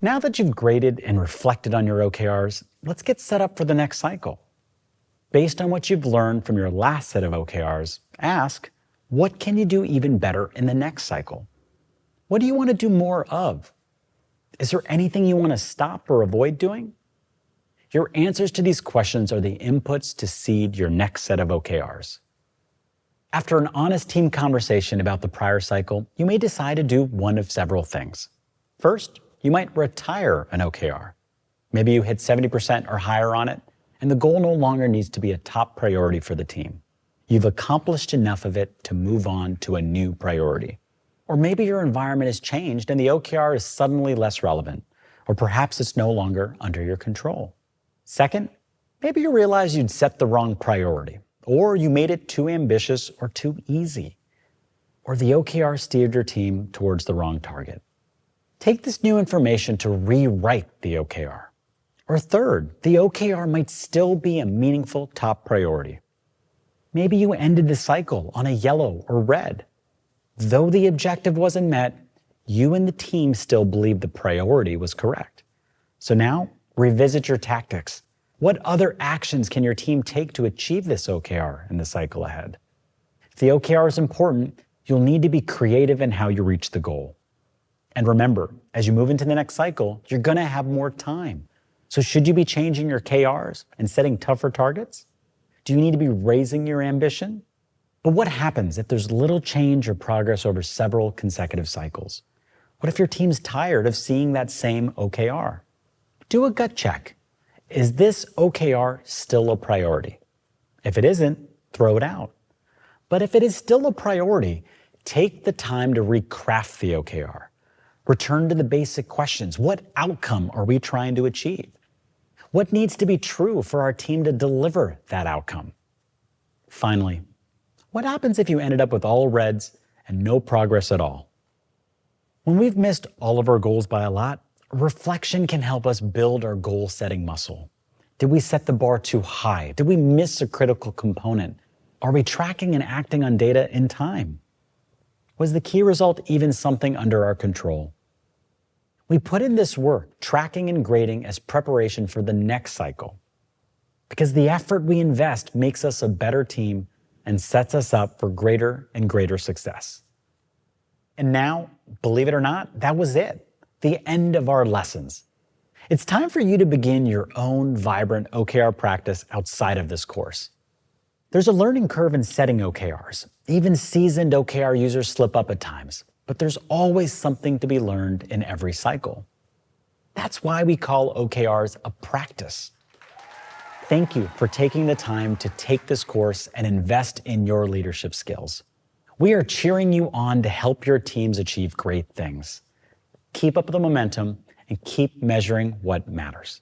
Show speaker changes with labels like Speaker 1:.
Speaker 1: Now that you've graded and reflected on your OKRs, let's get set up for the next cycle. Based on what you've learned from your last set of OKRs, ask, what can you do even better in the next cycle? What do you want to do more of? Is there anything you want to stop or avoid doing? Your answers to these questions are the inputs to seed your next set of OKRs. After an honest team conversation about the prior cycle, you may decide to do one of several things. First, you might retire an OKR. Maybe you hit 70% or higher on it, and the goal no longer needs to be a top priority for the team. You've accomplished enough of it to move on to a new priority. Or maybe your environment has changed and the OKR is suddenly less relevant, or perhaps it's no longer under your control. Second, maybe you realize you'd set the wrong priority, or you made it too ambitious or too easy, or the OKR steered your team towards the wrong target. Take this new information to rewrite the OKR. Or third, the OKR might still be a meaningful top priority. Maybe you ended the cycle on a yellow or red. Though the objective wasn't met, you and the team still believe the priority was correct. So now, revisit your tactics. What other actions can your team take to achieve this OKR in the cycle ahead? If the OKR is important, you'll need to be creative in how you reach the goal. And remember, as you move into the next cycle, you're going to have more time. So should you be changing your KRs and setting tougher targets? Do you need to be raising your ambition? But what happens if there's little change or progress over several consecutive cycles? What if your team's tired of seeing that same OKR? Do a gut check. Is this OKR still a priority? If it isn't, throw it out. But if it is still a priority, take the time to recraft the OKR. Return to the basic questions. What outcome are we trying to achieve? What needs to be true for our team to deliver that outcome? Finally, what happens if you ended up with all reds and no progress at all? When we've missed all of our goals by a lot, reflection can help us build our goal-setting muscle. Did we set the bar too high? Did we miss a critical component? Are we tracking and acting on data in time? Was the key result even something under our control? We put in this work, tracking and grading as preparation for the next cycle. Because the effort we invest makes us a better team and sets us up for greater and greater success. And now, believe it or not, that was it. The end of our lessons. It's time for you to begin your own vibrant OKR practice outside of this course. There's a learning curve in setting OKRs. Even seasoned OKR users slip up at times. But there's always something to be learned in every cycle. That's why we call OKRs a practice. Thank you for taking the time to take this course and invest in your leadership skills. We are cheering you on to help your teams achieve great things. Keep up the momentum and keep measuring what matters.